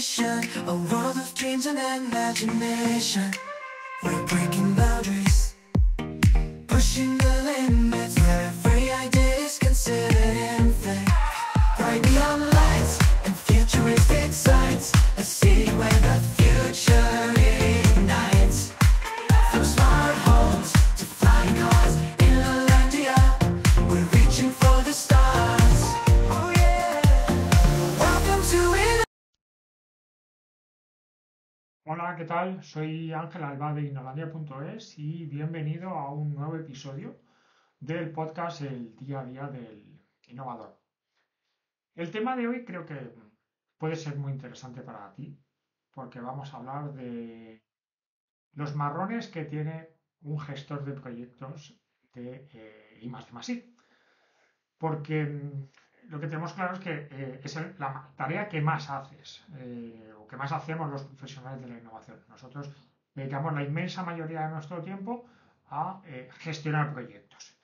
mission, a world of dreams and imagination. We're breaking boundaries, pushing the limits. Every idea is considered in faith. Bright neon lights and futuristic sights, a city where the future ignites. From smart homes to flying cars in Lalandia, we're reaching for the stars. Oh yeah, welcome to it. Hola, ¿qué tal? Soy Ángel Alba de Innolandia.es y bienvenido a un nuevo episodio del podcast El día a día del innovador. El tema de hoy creo que puede ser muy interesante para ti porque vamos a hablar de los marrones que tiene un gestor de proyectos de I+D+I. Porque lo que tenemos claro es que es la tarea que más haces o que más hacemos los profesionales de la innovación. Nosotros dedicamos la inmensa mayoría de nuestro tiempo a gestionar proyectos.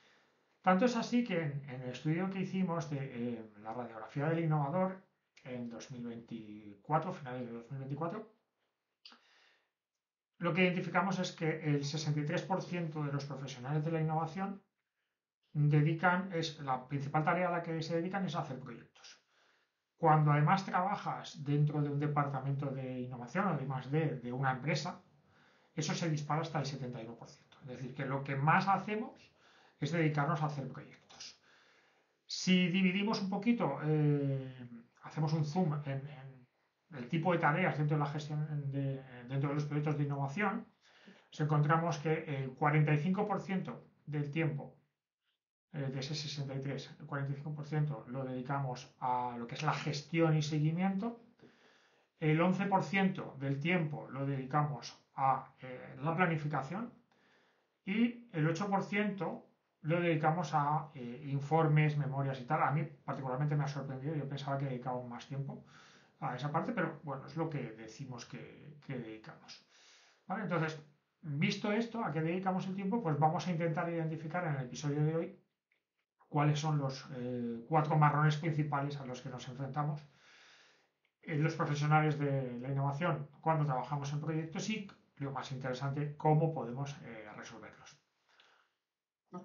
Tanto es así que en el estudio que hicimos de la radiografía del innovador en 2024, finales de 2024, lo que identificamos es que el 63% de los profesionales de la innovación la principal tarea a la que se dedican es a hacer proyectos. Cuando además trabajas dentro de un departamento de innovación o de I+D de una empresa, eso se dispara hasta el 71%. Es decir, que lo que más hacemos es dedicarnos a hacer proyectos. Si dividimos un poquito, hacemos un zoom en el tipo de tareas dentro de la gestión dentro de los proyectos de innovación, nos encontramos que el 45% del tiempo de ese 63, el 45% lo dedicamos a lo que es la gestión y seguimiento, el 11% del tiempo lo dedicamos a la planificación y el 8% lo dedicamos a informes, memorias y tal. A mí particularmente me ha sorprendido, yo pensaba que dedicaba más tiempo a esa parte, pero bueno, es lo que decimos que dedicamos. ¿Vale? Entonces, visto esto, a qué dedicamos el tiempo, pues vamos a intentar identificar en el episodio de hoy cuáles son los 4 marrones principales a los que nos enfrentamos los profesionales de la innovación cuando trabajamos en proyectos y, lo más interesante, cómo podemos resolverlos.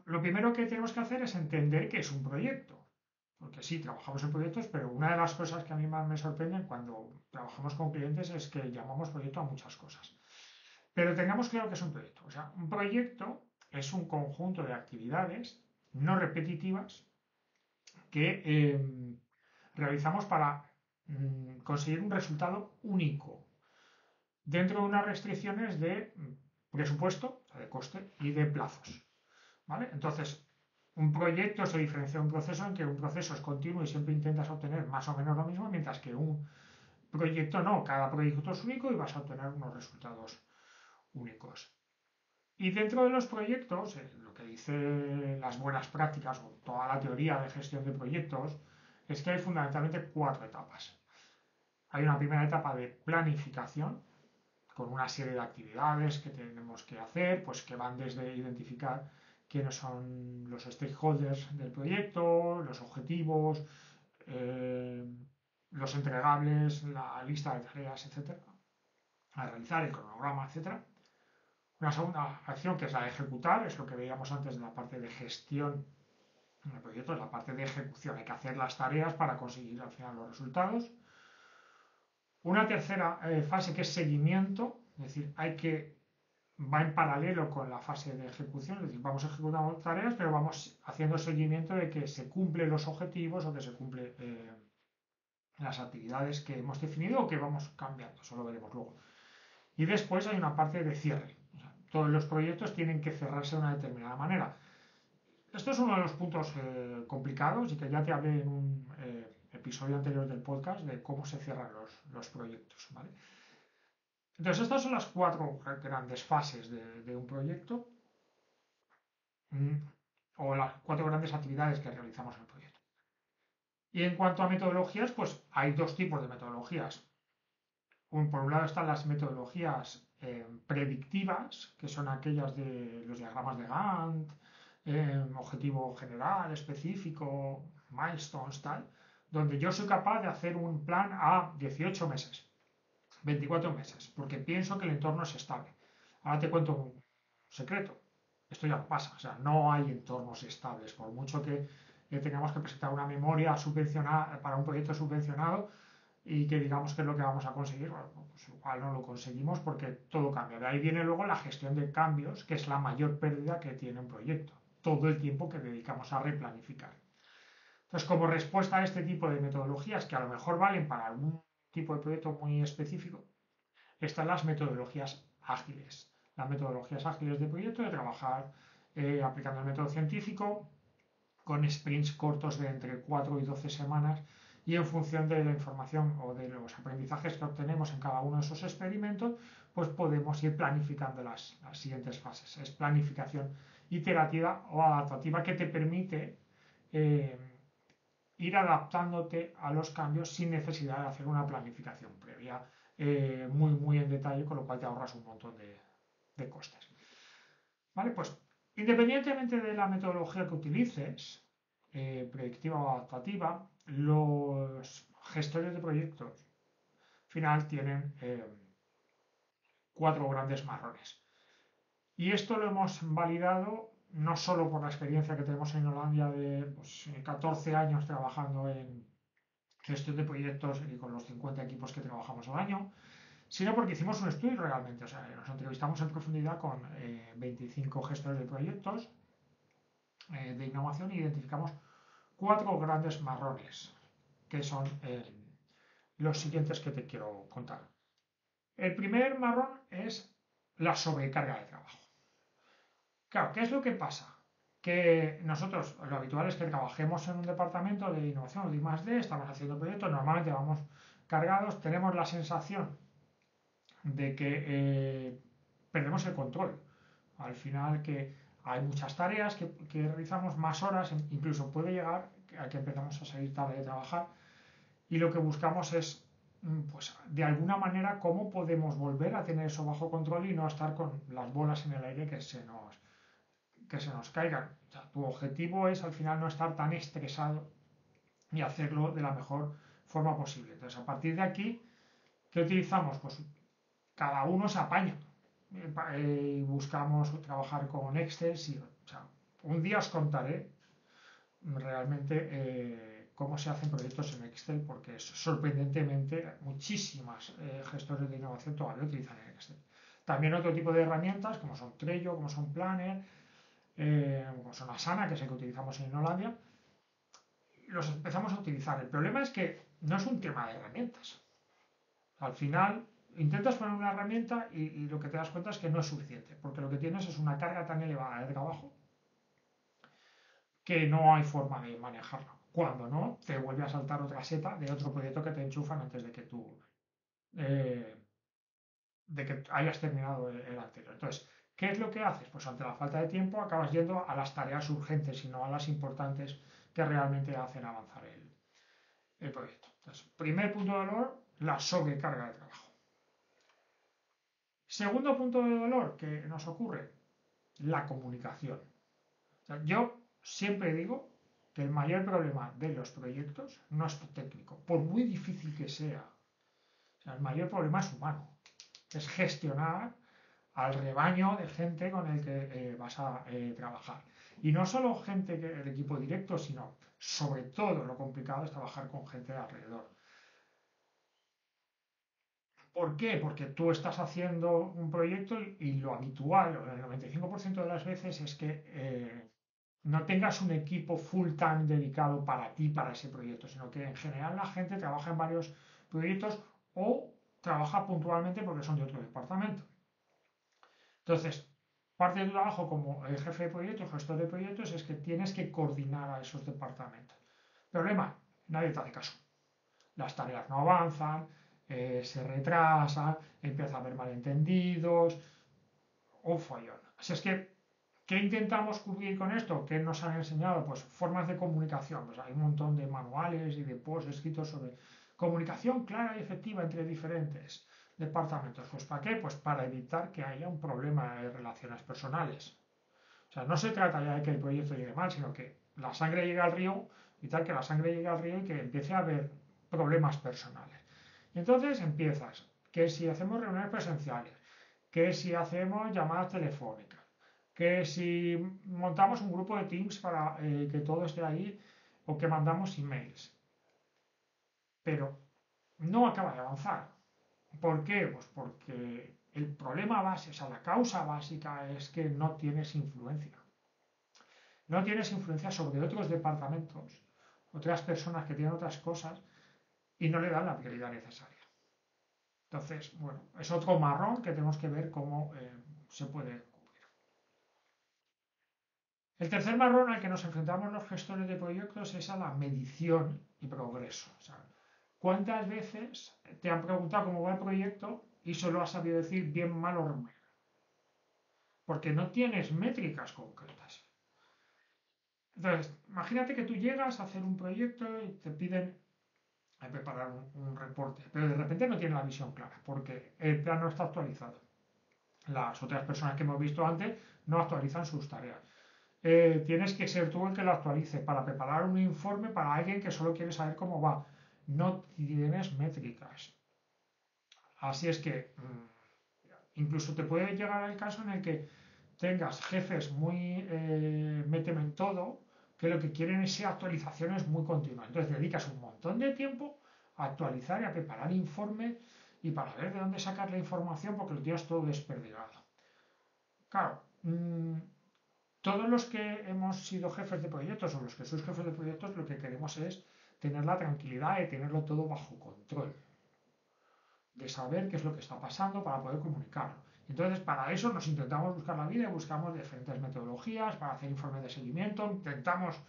Lo primero que tenemos que hacer es entender qué es un proyecto. Porque sí, trabajamos en proyectos, pero una de las cosas que a mí más me sorprenden cuando trabajamos con clientes es que llamamos proyecto a muchas cosas. Pero tengamos claro que es un proyecto. O sea, un proyecto es un conjunto de actividades no repetitivas que realizamos para conseguir un resultado único dentro de unas restricciones de presupuesto, o sea, de coste y de plazos. ¿Vale? Entonces, un proyecto se diferencia de un proceso en que un proceso es continuo y siempre intentas obtener más o menos lo mismo, mientras que un proyecto no, cada proyecto es único y vas a obtener unos resultados únicos. Y dentro de los proyectos, lo que dice las buenas prácticas o toda la teoría de gestión de proyectos, es que hay fundamentalmente 4 etapas. Hay una primera etapa de planificación, con una serie de actividades que tenemos que hacer, pues que van desde identificar quiénes son los stakeholders del proyecto, los objetivos, los entregables, la lista de tareas, etcétera, a realizar, el cronograma, etcétera. Una segunda acción que es la de ejecutar, es lo que veíamos antes de la parte de gestión en el proyecto, es la parte de ejecución. Hay que hacer las tareas para conseguir al final los resultados. Una tercera fase que es seguimiento, es decir, va en paralelo con la fase de ejecución, es decir, vamos ejecutando tareas, pero vamos haciendo seguimiento de que se cumplen los objetivos o que se cumplen las actividades que hemos definido o que vamos cambiando, eso lo veremos luego. Y después hay una parte de cierre. O sea, todos los proyectos tienen que cerrarse de una determinada manera. Esto es uno de los puntos complicados y que ya te hablé en un episodio anterior del podcast de cómo se cierran los proyectos. ¿Vale? Entonces, estas son las 4 grandes fases de un proyecto o las 4 grandes actividades que realizamos en el proyecto. Y en cuanto a metodologías, pues hay 2 tipos de metodologías. Por un lado están las metodologías predictivas, que son aquellas de los diagramas de Gantt, objetivo general, específico, milestones, tal, donde yo soy capaz de hacer un plan a 18 meses. 24 meses, porque pienso que el entorno es estable. Ahora te cuento un secreto. Esto ya no pasa, o sea, no hay entornos estables, por mucho que tengamos que presentar una memoria subvencionada para un proyecto subvencionado y que digamos que es lo que vamos a conseguir, bueno, pues igual no lo conseguimos porque todo cambia. De ahí viene luego la gestión de cambios, que es la mayor pérdida que tiene un proyecto, todo el tiempo que dedicamos a replanificar. Entonces, como respuesta a este tipo de metodologías que a lo mejor valen para algún tipo de proyecto muy específico, están las metodologías ágiles. Las metodologías ágiles de proyecto, de trabajar aplicando el método científico, con sprints cortos de entre 4 y 12 semanas, y en función de la información o de los aprendizajes que obtenemos en cada uno de esos experimentos, pues podemos ir planificando las siguientes fases. Es planificación iterativa o adaptativa que te permite eh, ir adaptándote a los cambios sin necesidad de hacer una planificación previa muy en detalle, con lo cual te ahorras un montón de costes. ¿Vale? Pues independientemente de la metodología que utilices, predictiva o adaptativa, los gestores de proyectos al final tienen 4 grandes marrones. Y esto lo hemos validado no solo por la experiencia que tenemos en Holanda de 14 años trabajando en gestión de proyectos y con los 50 equipos que trabajamos al año, sino porque hicimos un estudio realmente. O sea, nos entrevistamos en profundidad con 25 gestores de proyectos de innovación e identificamos 4 grandes marrones, que son los siguientes que te quiero contar. El primer marrón es la sobrecarga de trabajo. Claro, ¿qué es lo que pasa? Que nosotros, lo habitual es que trabajemos en un departamento de innovación o de I+D, estamos haciendo proyectos, normalmente vamos cargados, tenemos la sensación de que perdemos el control. Al final que hay muchas tareas que realizamos más horas, incluso puede llegar a que empezamos a salir tarde de trabajar y lo que buscamos es, pues, de alguna manera, cómo podemos volver a tener eso bajo control y no estar con las bolas en el aire que se nos caigan. O sea, tu objetivo es al final no estar tan estresado y hacerlo de la mejor forma posible. Entonces, a partir de aquí, ¿qué utilizamos? Pues cada uno se apaña. Buscamos trabajar con Excel. O sea, un día os contaré realmente cómo se hacen proyectos en Excel, porque sorprendentemente muchísimas gestores de innovación todavía utilizan en Excel. También otro tipo de herramientas como son Trello, como son Planner, como son Asana, que es el que utilizamos en Holanda, los empezamos a utilizar. El problema es que no es un tema de herramientas. Al final intentas poner una herramienta y lo que te das cuenta es que no es suficiente, porque lo que tienes es una carga tan elevada de trabajo que no hay forma de manejarlo. Cuando no, te vuelve a saltar otra seta de otro proyecto que te enchufan antes eh, de que hayas terminado el anterior. Entonces, ¿qué es lo que haces? Pues ante la falta de tiempo acabas yendo a las tareas urgentes y no a las importantes que realmente hacen avanzar el proyecto. Entonces, primer punto de dolor, la sobrecarga de trabajo. Segundo punto de dolor que nos ocurre, la comunicación. O sea, yo siempre digo que el mayor problema de los proyectos no es técnico, por muy difícil que sea. O sea, el mayor problema es humano. Es gestionar al rebaño de gente con el que vas a trabajar. Y no solo gente del equipo directo, sino sobre todo lo complicado es trabajar con gente de alrededor. ¿Por qué? Porque tú estás haciendo un proyecto y lo habitual, o el 95% de las veces, es que no tengas un equipo full time dedicado para ti, para ese proyecto, sino que en general la gente trabaja en varios proyectos o trabaja puntualmente porque son de otro departamento. Entonces, parte de tu trabajo como jefe de proyectos, gestor de proyectos, es que tienes que coordinar a esos departamentos. Problema, nadie te hace caso. Las tareas no avanzan, se retrasan, empieza a haber malentendidos, un follón. Así es que, ¿qué intentamos cubrir con esto? ¿Qué nos han enseñado? Pues formas de comunicación. Pues hay un montón de manuales y de posts escritos sobre comunicación clara y efectiva entre diferentes departamentos. ¿Pues para qué? Pues para evitar que haya un problema de relaciones personales. O sea, no se trata ya de que el proyecto llegue mal, sino que la sangre llegue al río, evitar que la sangre llegue al río y que empiece a haber problemas personales. Y entonces empiezas que si hacemos reuniones presenciales, que si hacemos llamadas telefónicas, que si montamos un grupo de Teams para que todo esté ahí o que mandamos emails. Pero no acaba de avanzar. ¿Por qué? Pues porque el problema base, o sea, la causa básica es que no tienes influencia. No tienes influencia sobre otros departamentos, otras personas que tienen otras cosas y no le dan la prioridad necesaria. Entonces, bueno, es otro marrón que tenemos que ver cómo se puede cubrir. El tercer marrón al que nos enfrentamos los gestores de proyectos es a la medición y progreso. O sea, ¿cuántas veces te han preguntado cómo va el proyecto y solo has sabido decir bien, mal o regular? Porque no tienes métricas concretas. Entonces, imagínate que tú llegas a hacer un proyecto y te piden preparar un reporte, pero de repente no tiene la visión clara, porque el plan no está actualizado. Las otras personas que hemos visto antes no actualizan sus tareas. Tienes que ser tú el que lo actualice para preparar un informe para alguien que solo quiere saber cómo va. No tienes métricas. Así es que incluso te puede llegar al caso en el que tengas jefes muy méteme en todo, que lo que quieren es actualizaciones muy continuas. Entonces dedicas un montón de tiempo a actualizar y a preparar informes y para ver de dónde sacar la información porque lo tienes todo desperdigado. Claro, todos los que hemos sido jefes de proyectos o los que sois jefes de proyectos lo que queremos es tener la tranquilidad de tenerlo todo bajo control, de saber qué es lo que está pasando para poder comunicarlo. Entonces, para eso nos intentamos buscar la vida y buscamos diferentes metodologías para hacer informes de seguimiento, intentamos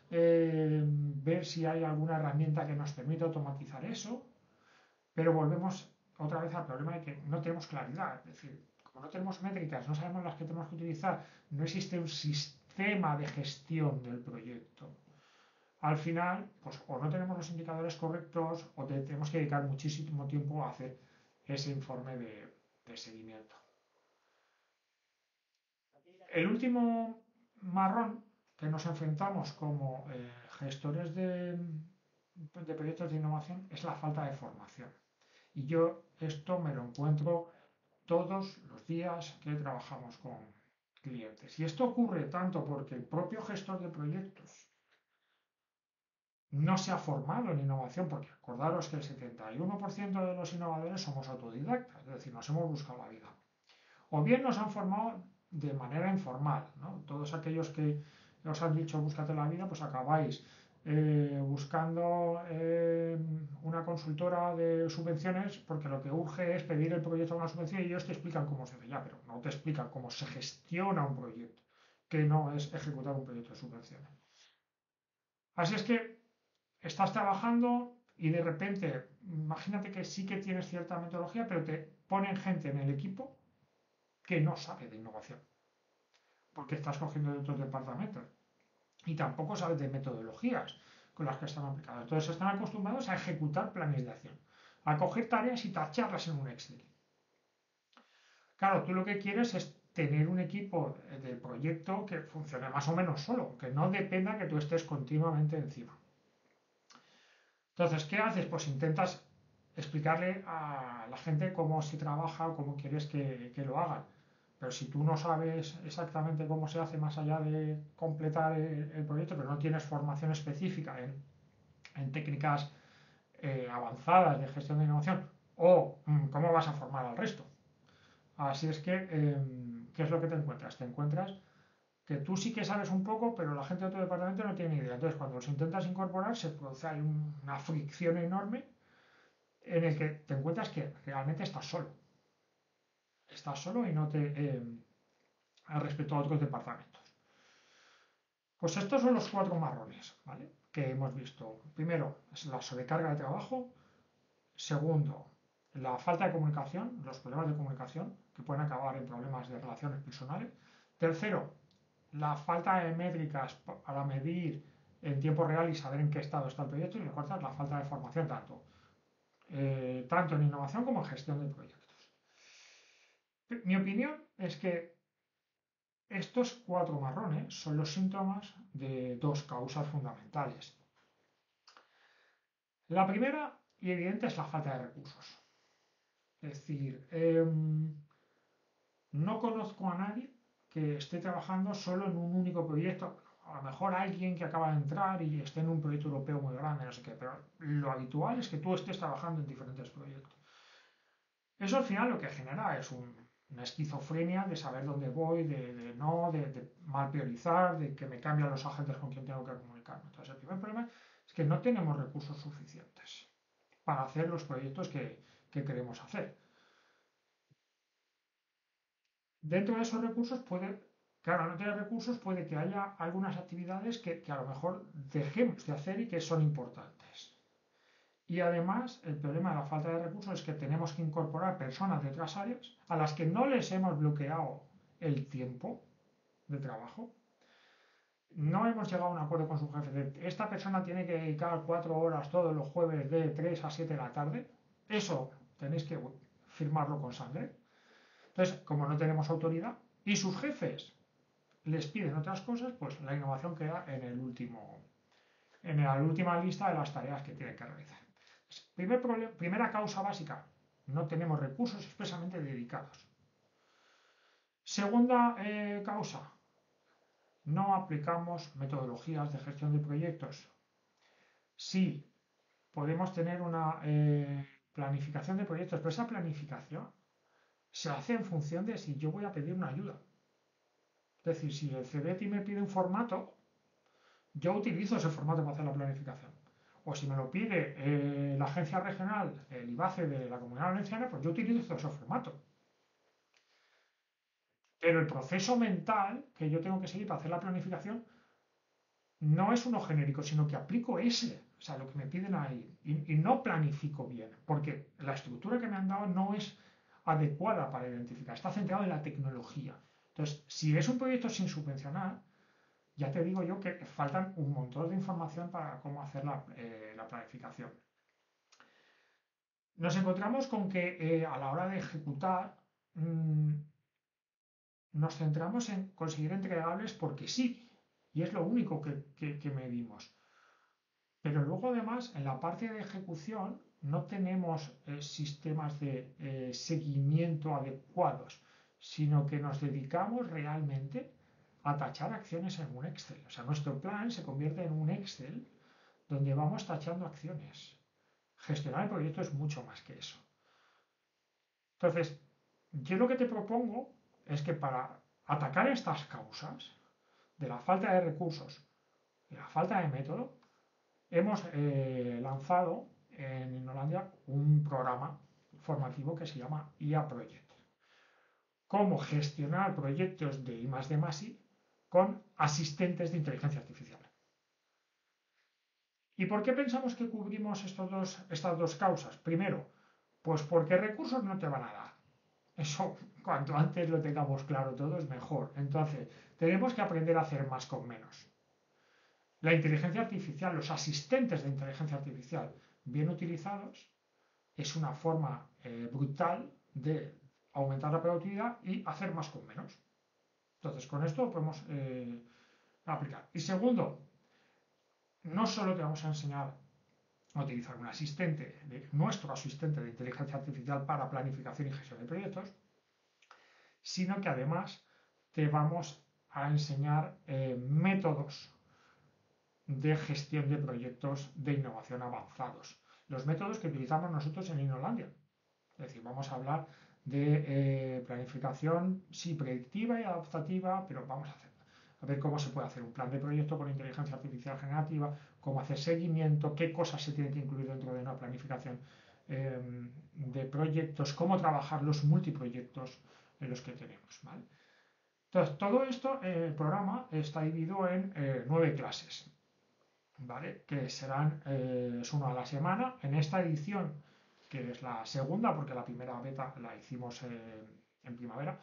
ver si hay alguna herramienta que nos permita automatizar eso, pero volvemos otra vez al problema de que no tenemos claridad, es decir, como no tenemos métricas, no sabemos las que tenemos que utilizar, no existe un sistema de gestión del proyecto. Al final, pues o no tenemos los indicadores correctos o tenemos que dedicar muchísimo tiempo a hacer ese informe de seguimiento. El último marrón que nos enfrentamos como gestores de proyectos de innovación es la falta de formación. Y yo esto me lo encuentro todos los días que trabajamos con clientes. Y esto ocurre tanto porque el propio gestor de proyectos no se ha formado en innovación, porque acordaros que el 71% de los innovadores somos autodidactas, es decir, nos hemos buscado la vida. O bien nos han formado de manera informal, ¿no? Todos aquellos que os han dicho búscate la vida, pues acabáis buscando una consultora de subvenciones porque lo que urge es pedir el proyecto a una subvención y ellos te explican cómo se hace ya, pero no te explican cómo se gestiona un proyecto, que no es ejecutar un proyecto de subvenciones. Así es que estás trabajando y de repente, imagínate que sí que tienes cierta metodología, pero te ponen gente en el equipo que no sabe de innovación, porque estás cogiendo de otros departamentos y tampoco sabes de metodologías con las que están aplicadas. Entonces están acostumbrados a ejecutar planes de acción, a coger tareas y tacharlas en un Excel. Claro, tú lo que quieres es tener un equipo del proyecto que funcione más o menos solo, que no dependa que tú estés continuamente encima. Entonces, ¿qué haces? Pues intentas explicarle a la gente cómo se trabaja o cómo quieres que lo hagan. Pero si tú no sabes exactamente cómo se hace más allá de completar el proyecto, pero no tienes formación específica en técnicas avanzadas de gestión de innovación, o cómo vas a formar al resto. Así es que, ¿qué es lo que te encuentras? Te encuentras que tú sí que sabes un poco, pero la gente de tu departamento no tiene ni idea. Entonces, cuando los intentas incorporar, se produce ahí una fricción enorme en el que te encuentras que realmente estás solo. Estás solo y no te respecto a otros departamentos. Pues estos son los 4 marrones, ¿vale? Que hemos visto. Primero, es la sobrecarga de trabajo. Segundo, la falta de comunicación, los problemas de comunicación que pueden acabar en problemas de relaciones personales. Tercero, la falta de métricas para medir en tiempo real y saber en qué estado está el proyecto. Y la cuarta es la falta de formación tanto en innovación como en gestión de proyectos. Mi opinión es que estos 4 marrones son los síntomas de 2 causas fundamentales. La primera y evidente es la falta de recursos. Es decir, no conozco a nadie que esté trabajando solo en un único proyecto. A lo mejor alguien que acaba de entrar y esté en un proyecto europeo muy grande, no sé qué, pero lo habitual es que tú estés trabajando en diferentes proyectos. Eso al final lo que genera es una esquizofrenia de saber dónde voy, de mal priorizar, de que me cambian los agentes con quien tengo que comunicarme. Entonces, el primer problema es que no tenemos recursos suficientes para hacer los proyectos que queremos hacer. Dentro de esos recursos claro, no tener recursos puede que haya algunas actividades que a lo mejor dejemos de hacer y que son importantes. Y además, el problema de la falta de recursos es que tenemos que incorporar personas de otras áreas a las que no les hemos bloqueado el tiempo de trabajo. No hemos llegado a un acuerdo con su jefe de esta persona tiene que dedicar 4 horas todos los jueves de 3 a 7 de la tarde. Eso tenéis que firmarlo con sangre. Entonces, como no tenemos autoridad y sus jefes les piden otras cosas, pues la innovación queda en la última lista de las tareas que tienen que realizar. Primera causa básica, no tenemos recursos expresamente dedicados. Segunda causa, no aplicamos metodologías de gestión de proyectos. Sí, podemos tener una planificación de proyectos, pero esa planificación se hace en función de si yo voy a pedir una ayuda. Es decir, si el CBETI me pide un formato, yo utilizo ese formato para hacer la planificación. O si me lo pide la agencia regional, el IBACE de la Comunidad Valenciana, pues yo utilizo ese formato. Pero el proceso mental que yo tengo que seguir para hacer la planificación no es uno genérico, sino que aplico ese, o sea, lo que me piden ahí, y no planifico bien, porque la estructura que me han dado no es adecuada para identificar, está centrado en la tecnología. Entonces, si es un proyecto sin subvencionar, ya te digo yo que faltan un montón de información para cómo hacer la planificación. Nos encontramos con que a la hora de ejecutar nos centramos en conseguir entregables porque sí, y es lo único que medimos. Pero luego además en la parte de ejecución no tenemos sistemas de seguimiento adecuados, sino que nos dedicamos realmente a tachar acciones en un Excel. O sea, nuestro plan se convierte en un Excel donde vamos tachando acciones. Gestionar el proyecto es mucho más que eso. Entonces, yo lo que te propongo es que para atacar estas causas de la falta de recursos y la falta de método, hemos lanzado en Innolandia un programa formativo que se llama IA Project. Cómo gestionar proyectos de I+D+I con asistentes de inteligencia artificial. ¿Y por qué pensamos que cubrimos estas dos causas? Primero, pues porque recursos no te van a dar. Eso, cuanto antes lo tengamos claro todo, es mejor. Entonces, tenemos que aprender a hacer más con menos. La inteligencia artificial, los asistentes de inteligencia artificial bien utilizados, es una forma brutal de aumentar la productividad y hacer más con menos. Entonces, con esto lo podemos aplicar. Y segundo, no solo te vamos a enseñar a utilizar un asistente, nuestro asistente de inteligencia artificial para planificación y gestión de proyectos, sino que además te vamos a enseñar métodos de gestión de proyectos de innovación avanzados. Los métodos que utilizamos nosotros en Innolandia. Es decir, vamos a hablar de planificación, sí, predictiva y adaptativa, pero vamos a ver cómo se puede hacer un plan de proyecto con inteligencia artificial generativa, cómo hacer seguimiento, qué cosas se tienen que incluir dentro de una planificación de proyectos, cómo trabajar los multiproyectos en los que tenemos. ¿Vale? Entonces, todo esto, el programa está dividido en 9 clases. ¿Vale? Que serán, es uno a la semana. En esta edición, que es la segunda, porque la primera beta la hicimos en primavera,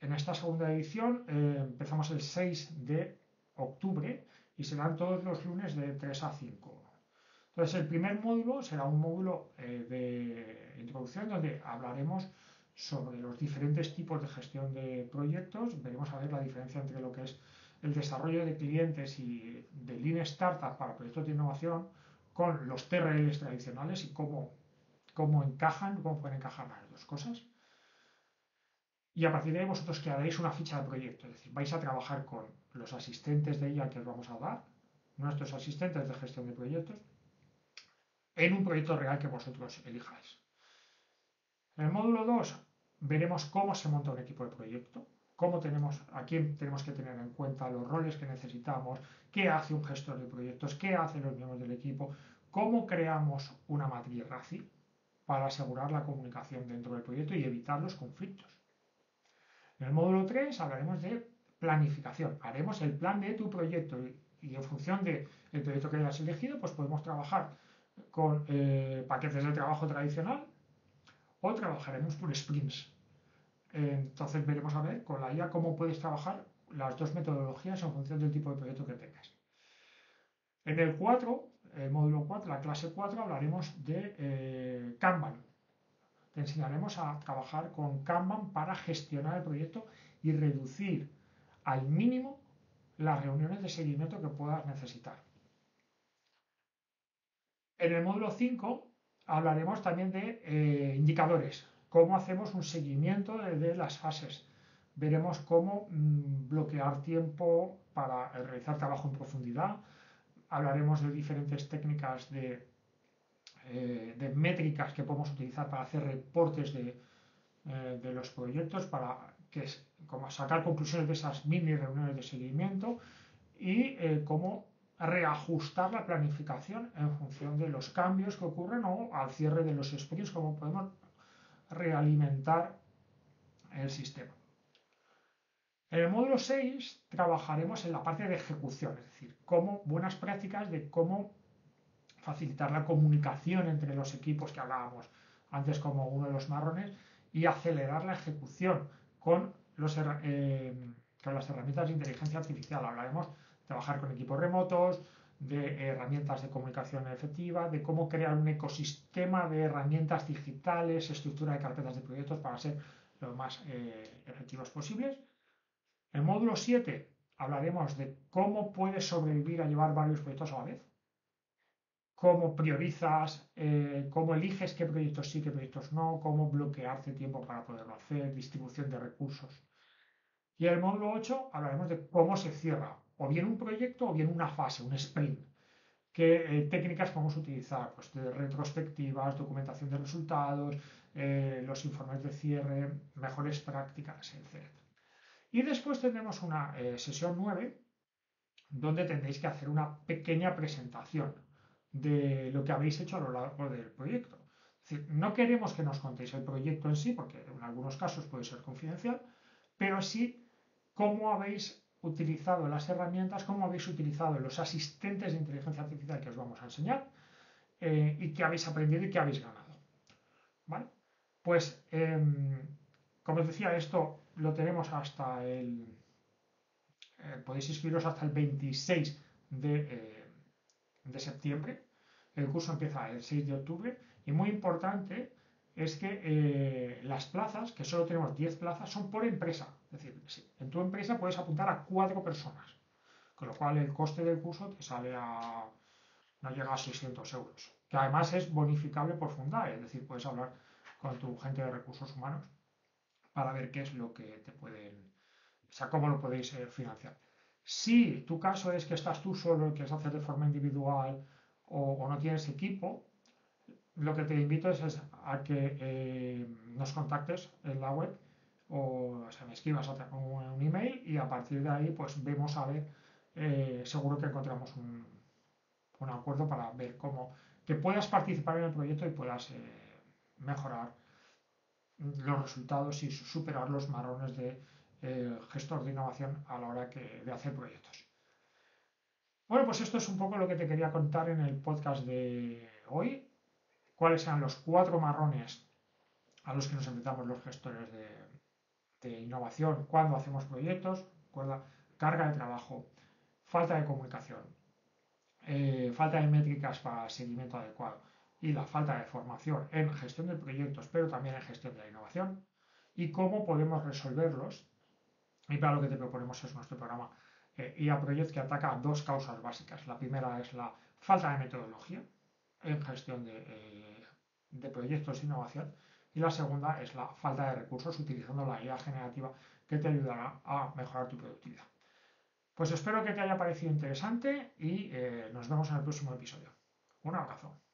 en esta segunda edición empezamos el 6 de octubre y serán todos los lunes de 3 a 5. Entonces, el primer módulo será un módulo de introducción donde hablaremos sobre los diferentes tipos de gestión de proyectos. Veremos a ver la diferencia entre lo que es el desarrollo de clientes y de Lean Startup para proyectos de innovación con los TRLs tradicionales y cómo cómo encajan, cómo pueden encajar las dos cosas. Y a partir de ahí vosotros crearéis una ficha de proyecto, es decir, vais a trabajar con los asistentes de IA que os vamos a dar, nuestros asistentes de gestión de proyectos, en un proyecto real que vosotros elijáis. En el módulo 2 veremos cómo se monta un equipo de proyecto, a quién tenemos que tener en cuenta, los roles que necesitamos, qué hace un gestor de proyectos, qué hacen los miembros del equipo, cómo creamos una matriz RACI para asegurar la comunicación dentro del proyecto y evitar los conflictos. En el módulo 3 hablaremos de planificación. Haremos el plan de tu proyecto y en función del proyecto que hayas elegido, pues podemos trabajar con paquetes de trabajo tradicional o trabajaremos por sprints. Entonces veremos a ver con la IA cómo puedes trabajar las dos metodologías en función del tipo de proyecto que tengas. En el 4, el módulo 4, la clase 4, hablaremos de Kanban. Te enseñaremos a trabajar con Kanban para gestionar el proyecto y reducir al mínimo las reuniones de seguimiento que puedas necesitar. En el módulo 5 hablaremos también de indicadores, cómo hacemos un seguimiento de las fases. Veremos cómo bloquear tiempo para realizar trabajo en profundidad. Hablaremos de diferentes técnicas de métricas que podemos utilizar para hacer reportes de los proyectos, para como sacar conclusiones de esas mini reuniones de seguimiento y cómo reajustar la planificación en función de los cambios que ocurren o al cierre de los sprints, cómo podemos realimentar el sistema. En el módulo 6 trabajaremos en la parte de ejecución, es decir, buenas prácticas de cómo facilitar la comunicación entre los equipos que hablábamos antes como uno de los marrones y acelerar la ejecución con las herramientas de inteligencia artificial. Hablaremos de trabajar con equipos remotos, de herramientas de comunicación efectiva, de cómo crear un ecosistema de herramientas digitales, estructura de carpetas de proyectos para ser lo más efectivos posibles. En el módulo 7 hablaremos de cómo puedes sobrevivir a llevar varios proyectos a la vez, cómo priorizas, cómo eliges qué proyectos sí, qué proyectos no, cómo bloquearte tiempo para poderlo hacer, distribución de recursos. Y en el módulo 8 hablaremos de cómo se cierra o bien un proyecto o bien una fase, un sprint. ¿Qué técnicas podemos utilizar? Pues de retrospectivas, documentación de resultados, los informes de cierre, mejores prácticas, etc. Y después tendremos una sesión 9 donde tendréis que hacer una pequeña presentación de lo que habéis hecho a lo largo del proyecto. Es decir, no queremos que nos contéis el proyecto en sí, porque en algunos casos puede ser confidencial, pero sí cómo habéis utilizado las herramientas, cómo habéis utilizado los asistentes de inteligencia artificial que os vamos a enseñar y qué habéis aprendido y qué habéis ganado. ¿Vale? Pues, como os decía, esto lo tenemos hasta podéis inscribiros hasta el 26 de septiembre. El curso empieza el 6 de octubre y muy importante es que las plazas, que solo tenemos 10 plazas, son por empresa. Es decir, en tu empresa puedes apuntar a 4 personas, con lo cual el coste del curso te sale no llega a 600 euros, que además es bonificable por Fundae, es decir, puedes hablar con tu gente de recursos humanos para ver qué es lo que te pueden, o sea, cómo lo podéis financiar. Si tu caso es que estás tú solo y quieres hacer de forma individual o no tienes equipo, lo que te invito es a que nos contactes en la web o sea, me escribas un email y a partir de ahí pues vemos a ver, seguro que encontramos un acuerdo para ver cómo que puedas participar en el proyecto y puedas mejorar los resultados y superar los marrones de gestor de innovación a la hora de hacer proyectos. Bueno, pues esto es un poco lo que te quería contar en el podcast de hoy. Cuáles sean los 4 marrones a los que nos enfrentamos los gestores de innovación cuando hacemos proyectos: carga de trabajo, falta de comunicación, falta de métricas para seguimiento adecuado y la falta de formación en gestión de proyectos, pero también en gestión de la innovación, y cómo podemos resolverlos. Y para lo que te proponemos es nuestro programa IA Project, que ataca a 2 causas básicas. La primera es la falta de metodología en gestión de de proyectos de innovación. Y la segunda es la falta de recursos utilizando la IA generativa que te ayudará a mejorar tu productividad. Pues espero que te haya parecido interesante y nos vemos en el próximo episodio. Un abrazo.